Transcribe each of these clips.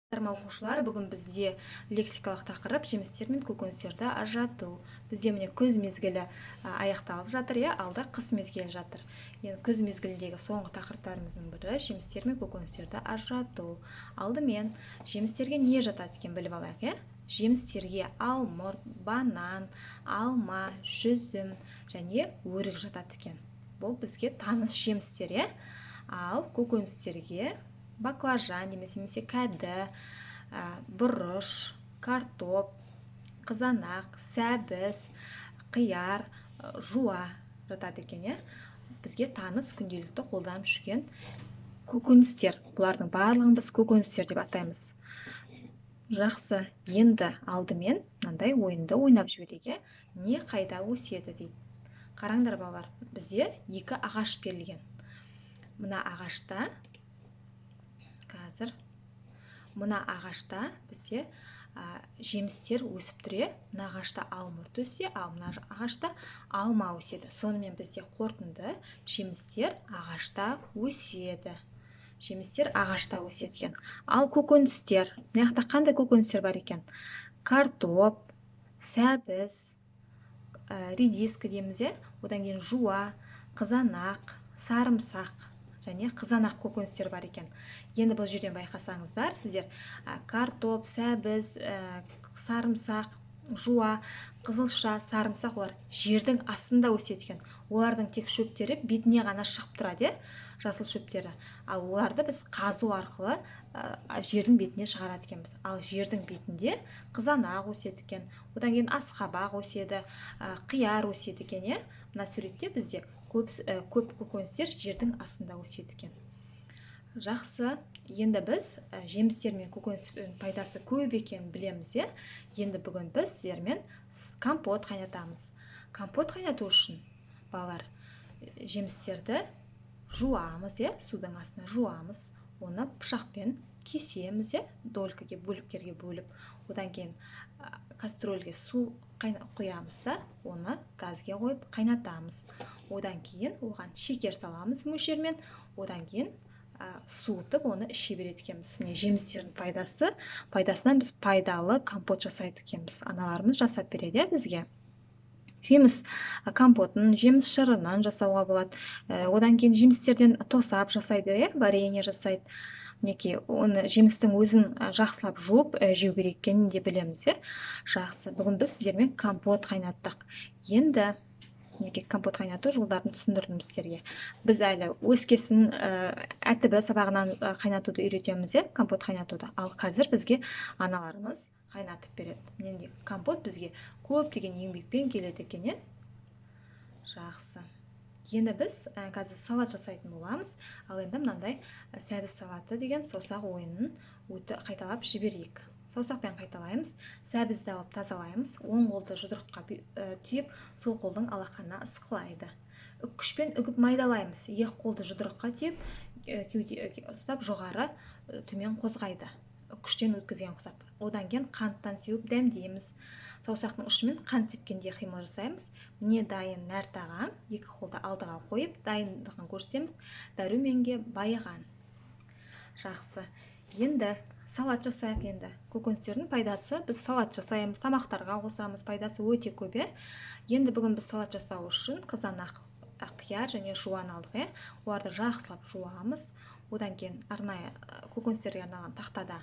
Оқушылар, бүгін бізде лексикалық тақырып жемістер мен көкөністерді ажырату. Бізде міне күз мезгілі аяқталып жатыр, алда қыс мезгілі жатыр. Енді күз мезгіліндегі соңғы тақырыптарымыздың бірі жемістер мен көкөністерді ажырату. Алдымен жемістерге не жатады екен біліп алайық, Жемістерге алмұрт, банан, алма, жүзім және өрік жатады екен. Бұл бізге таныс жемістер, Ал көкөністерге баклажан немесе кәді, бұрыш, картоп, қызанақ, сәбіз, қияр, жуа жатады екен, Бізге таныс күнделікті қолданып жүрген көкөністер. Бұлардың барлығын біз көкөністер деп атаймыз. Жақсы, енді алдымен мынандай ойынды ойнап жіберейік, не қайда өседі дейді. Қараңдар балалар, бізде екі ағаш берілген. Мына ағашта бізде жемістер өсіп тұр, мына ағашта алмұрт өссе, ал мына ағашта алма өседі. Сонымен бізде қорытынды жемістер ағашта өседі. Жемістер ағашта өседі. Ал көкөністер, мына қандай көкөністер бар екен? Картоп, сәбіз, редиска дейміз, одан кейін жуа, қызанақ, сарымсақ және қызанақ көкөністер бар екен. Енді бұл жерден байқасаңыздар, сіздер картоп, сәбіз, сарымсақ, жуа, қызылша, сарымсақ олар жердің астында өседі екен. Олардың тек шөптері бетіне ғана шығып тұрады, жасыл шөптері. Ал оларды біз қазу арқылы жердің бетіне шығарады екенбіз. Ал жердің бетінде қызанақ өседі екен, одан кейін асқабақ өседі, қияр өседі екен, Мына суретте бізде көп көкөністер жердің астында өседі екен. Жақсы, енді біз жемістер мен көкөністердің пайдасы көп екенін білеміз, Енді бүгін біз сіздермен компот қайнатамыз. Компот қайнату үшін, балалар, жемістерді жуамыз, судың астына жуамыз, оны пышақпен кесеміз, долькаге, бөліктерге бөліп, одан кейін кастрөлге су құямыз да, оны газге қойып қайнатамыз. Одан кейін оған шекер саламыз мөлшермен, одан кейін суытып, оны іше береді екенбіз. Міне жемістердің пайдасынан біз пайдалы компот жасайды екенбіз. Аналарымыз жасап береді бізге. Жеміс компотын жеміс шырынан жасауға болады. Одан кейін жемістерден тосап жасайды, варенье жасайды. Мінекей, оны жемістің өзін жақсылап жуып жеу керек екенін де білеміз, Жақсы, бүгін біз сіздермен компот қайнаттық. Енді компот қайнату жолдарын түсіндірдім сіздерге. Біз әлі өскесін әтібі сабағынан қайнатуды үйретеміз, компот қайнатуды. Ал қазір бізге аналарымыз қайнатып береді. Енді компот бізге көптеген еңбекпен келеді екен, Жақсы. Енді біз қазір салат жасайтын боламыз. Ал енді мынандай сәбіз салаты деген саусақ ойынын қайталап жіберейік. Саусақпен қайталаймыз. Сәбізді алып тазалаймыз. Оң қолды жұдырыққа түйіп, сол қолдың алақанына ысқылайды. Күшпен үгіп майдалаймыз. Екі қолды жұдырыққа түйіп, ұстап жоғары төмен қозғайды. Күштен өткізген құсап. Одан кейін қанттан сеуіп дәмдейміз. Саусақтың ұшымен қант сепкендей қимыл жасаймыз. Міне дайын нәр тағам, екі қолды алдыға қойып, дайындығын көрсетеміз. Дәруменге байыған. Жақсы. Енді салат жасайық. Енді көкөністердің пайдасы, біз салат жасаймыз, тамақтарға қосамыз, пайдасы өте көп. Енді бүгін біз салат жасау үшін қызанақ, қияр және жуан алдық. Оларды жақсылап жуамыз. Одан кейін арнайы көкөністерге арналған тақтада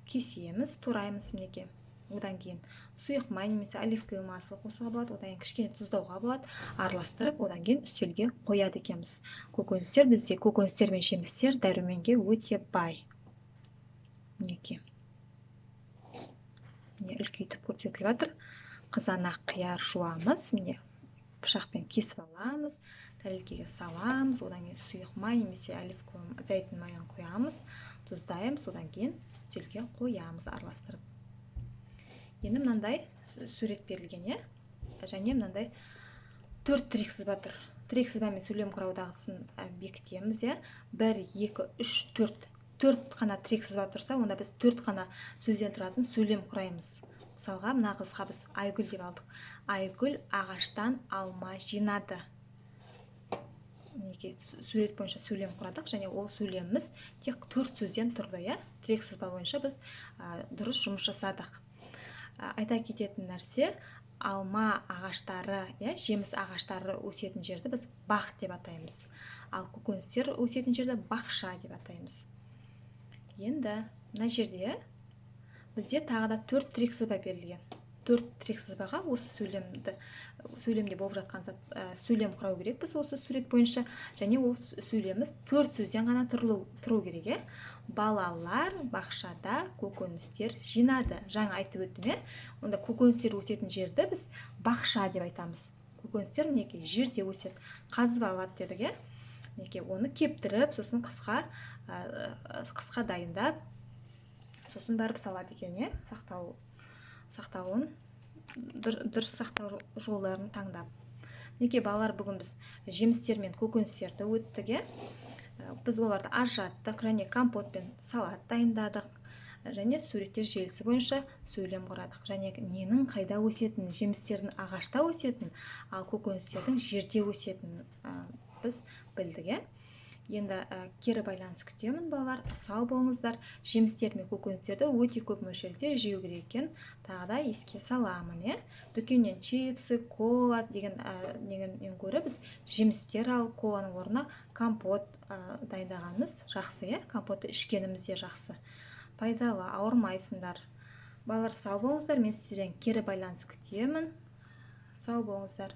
кесеміз, тураймыз мінекей. Одан кейін сұйық май немесе оливковый масло қосуға болады, одан кейін кішкене тұздауға болады, араластырып, одан кейін үстелге қояды екенбіз. Көкөністер бізде, көкөністер мен жемістер дәруменге өте бай. Мінекей. Міне үлкейтіп көрсетіліп жатыр. Қызанақ, қияр жуамыз, міне пышақпен кесіп аламыз, тәрелкеге саламыз, одан кейін сұйық май немесе оливковый зәйтүн майын қоямыз, тұздаймыз, одан кейін үстелге қоямыз араластырып. Енді мынандай сурет берілген, және мынандай 4 тірек сызба тұр. Тірек сызбамен сөйлем құрау-дағдысын бекітеміз, 1, 2, 3, 4. 4 қана тірек сызба тұрса, онда біз 4 қана сөзден тұратын сөйлем құраймыз. Мысалға, мына қызға біз Айгүл деп алдық. Айгүл ағаштан алма жинады. Сурет бойынша сөйлем құрадық, және ол сөйлеміміз тек 4 сөзден тұрды, тірек сызба бойынша біз дұрыс жұмыс жасадық. Айта кететін нәрсе, алма ағаштары, жеміс ағаштары өсетін жерді біз бақ деп атаймыз. Ал көкөністер өсетін жерді бақша деп атаймыз. Енді мына жерде бізде тағы да 4 тірек сызба берілген. 4 тірек сызбаға осы сөйлемде болып жатқан сөйлем құрау керек біз осы сурет бойынша, және ол сөйлеміміз 4 сөзден ғана тұру керек. Балалар бақшада көкөністер жинады. Жаңа айтып өттім, онда көкөністер өсетін жерді біз бақша деп айтамыз. Көкөністер мінекей жерде өседі, қазып алады дедік. Мінекей оны кептіріп, сосын қысқа дайындап, сосын барып салады екен, сақтауын, дұрыс сақтау жолдарын таңдап. Мінекей балалар, бүгін біз жемістер мен көкөністерді өттік. Біз оларды ажыраттық, және компот пен салат дайындадық, және суреттер желісі бойынша сөйлем құрадық. Және ненің қайда өсетінін, жемістердің ағашта өсетінін, ал көкөністердің жерде өсетінін біз білдік. Енді кері байланыс күтемін, балалар. Сау болыңыздар. Жемістер мен көкөністерді өте көп мөлшерде жеу керек екен. Тағы да еске саламын, дүкеннен чипсы, кола дегеннен гөрі біз жемістер алып, коланың орнына компот дайындағанымыз жақсы, компотты ішкеніміз де жақсы. Пайдалы, ауырмайсыңдар. Балалар, сау болыңыздар. Мен сіздерден кері байланыс күтемін. Сау болыңыздар.